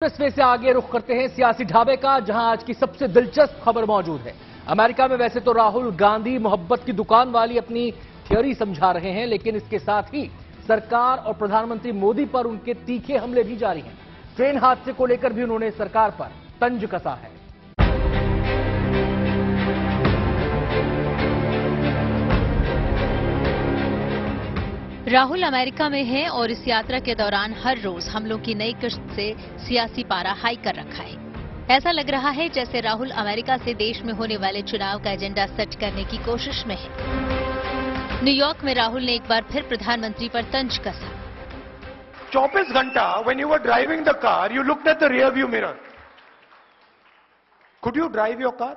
Express से आगे रुख करते हैं सियासी ढाबे का, जहां आज की सबसे दिलचस्प खबर मौजूद है। अमेरिका में वैसे तो राहुल गांधी मोहब्बत की दुकान वाली अपनी थ्योरी समझा रहे हैं, लेकिन इसके साथ ही सरकार और प्रधानमंत्री मोदी पर उनके तीखे हमले भी जारी हैं। ट्रेन हादसे को लेकर भी उन्होंने सरकार पर तंज कसा है। राहुल अमेरिका में हैं और इस यात्रा के दौरान हर रोज हमलों की नई किश्त से सियासी पारा हाई कर रखा है। ऐसा लग रहा है जैसे राहुल अमेरिका से देश में होने वाले चुनाव का एजेंडा सेट करने की कोशिश में है। न्यूयॉर्क में राहुल ने एक बार फिर प्रधानमंत्री पर तंज कसा। 24 घंटा when you were driving the car, you looked at the rear view mirror. Could you drive your car?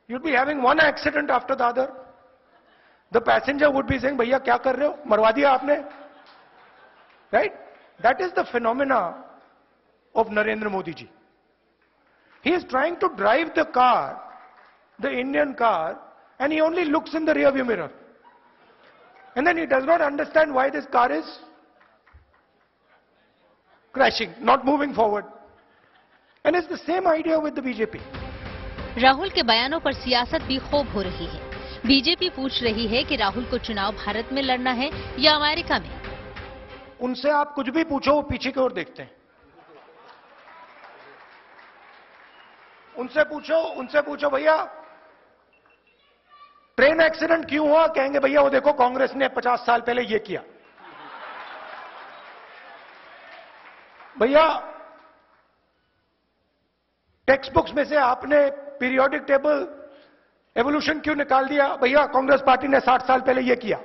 You'd be having one accident after the other. The passenger would be saying, भैया क्या कर रहे हो, मरवा दिया आपने, right? That is the phenomena of Narendra Modi ji. He is trying to drive the car, the Indian car, and he only looks in the rear view mirror. And then he does not understand why this car is crashing, not moving forward. And it's the same idea with the BJP. Rahul के बयानों पर सियासत भी खूब हो रही है। BJP पूछ रही है कि राहुल को चुनाव भारत में लड़ना है या अमेरिका में। उनसे आप कुछ भी पूछो, वो पीछे की ओर देखते हैं। उनसे पूछो भैया ट्रेन एक्सीडेंट क्यों हुआ, कहेंगे भैया वो देखो कांग्रेस ने 50 साल पहले ये किया। भैया टेक्स्ट बुक्स में से आपने पीरियोडिक टेबल एवोल्यूशन क्यों निकाल दिया, भैया कांग्रेस पार्टी ने 60 साल पहले यह किया।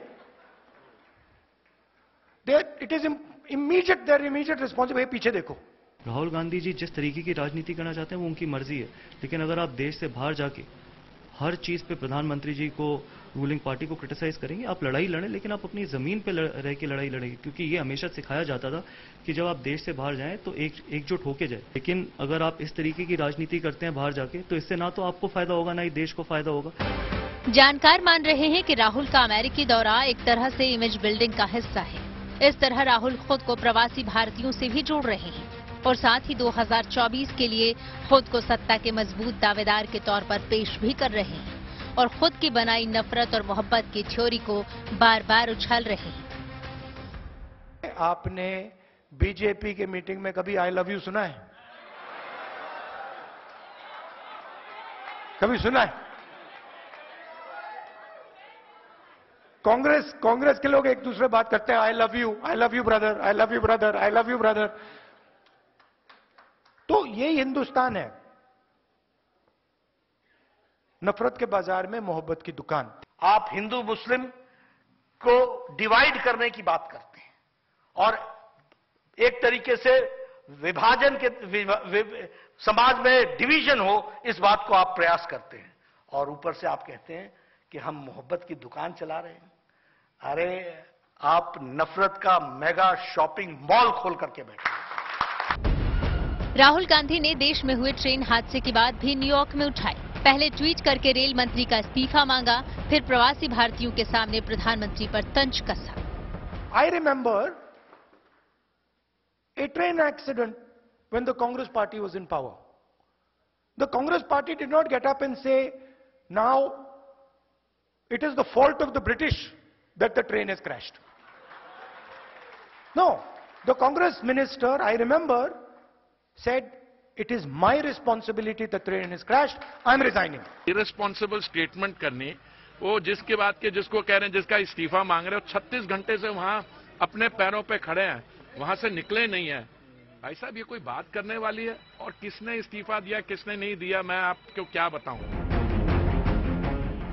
It is immediate, there immediate responsible. पीछे देखो। राहुल गांधी जी जिस तरीके की राजनीति करना चाहते हैं वो उनकी मर्जी है, लेकिन अगर आप देश से बाहर जाके हर चीज पे प्रधानमंत्री जी को, रूलिंग पार्टी को क्रिटिसाइज करेंगे, आप लड़ाई लड़ें, लेकिन आप अपनी जमीन पे रह के लड़ाई लड़ेंगे, क्योंकि ये हमेशा सिखाया जाता था कि जब आप देश से बाहर जाएं तो एकजुट होके जाए। लेकिन अगर आप इस तरीके की राजनीति करते हैं बाहर जाके, तो इससे ना तो आपको फायदा होगा ना ही देश को फायदा होगा। जानकार मान रहे हैं कि राहुल का अमेरिकी दौरा एक तरह से इमेज बिल्डिंग का हिस्सा है। इस तरह राहुल खुद को प्रवासी भारतीयों से भी जोड़ रहे हैं और साथ ही 2024 के लिए खुद को सत्ता के मजबूत दावेदार के तौर पर पेश भी कर रहे हैं और खुद की बनाई नफरत और मोहब्बत की थ्योरी को बार बार उछाल रहे हैं। आपने बीजेपी के मीटिंग में कभी आई लव यू सुना है? कभी सुना है? कांग्रेस के लोग एक दूसरे बात करते हैं, I love you brother, I love you brother, I love you brother. तो ये हिंदुस्तान है, नफरत के बाजार में मोहब्बत की दुकान। आप हिंदू मुस्लिम को डिवाइड करने की बात करते हैं और एक तरीके से विभाजन के समाज में डिवीजन हो, इस बात को आप प्रयास करते हैं और ऊपर से आप कहते हैं कि हम मोहब्बत की दुकान चला रहे हैं। अरे आप नफरत का मेगा शॉपिंग मॉल खोल करके बैठे हैं। राहुल गांधी ने देश में हुए ट्रेन हादसे की बात भी न्यूयॉर्क में उठाई। पहले ट्वीट करके रेल मंत्री का इस्तीफा मांगा, फिर प्रवासी भारतीयों के सामने प्रधानमंत्री पर तंज कसा। I remember a train accident when the Congress party was in power. The Congress party did not get up and say, now it is the fault of the British that the train has crashed. No, the Congress minister, I remember, said, it is my responsibility the train has crashed, I'm resigning. Irresponsible statement करने, वो जिसके बात के जिसको कह रहे हैं, जिसका इस्तीफा मांग रहे हो, 36 घंटे से वहां अपने पैरों पे खड़े हैं, वहां से निकले नहीं है। भाई साहब ये कोई बात करने वाली है? और किसने इस्तीफा दिया किसने नहीं दिया, मैं आपको क्या बताऊं।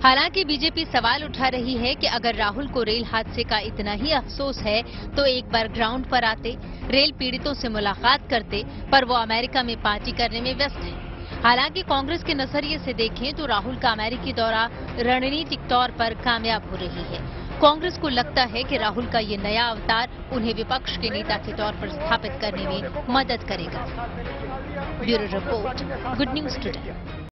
हालांकि बीजेपी सवाल उठा रही है कि अगर राहुल को रेल हादसे का इतना ही अफसोस है तो एक बार ग्राउंड पर आते, रेल पीड़ितों से मुलाकात करते, पर वो अमेरिका में पार्टी करने में व्यस्त है। हालांकि कांग्रेस के नजरिए से देखें तो राहुल का अमेरिकी दौरा रणनीतिक तौर पर कामयाब हो रही है। कांग्रेस को लगता है कि राहुल का ये नया अवतार उन्हें विपक्ष के नेता के तौर पर स्थापित करने में मदद करेगा। Bureau report, good news today.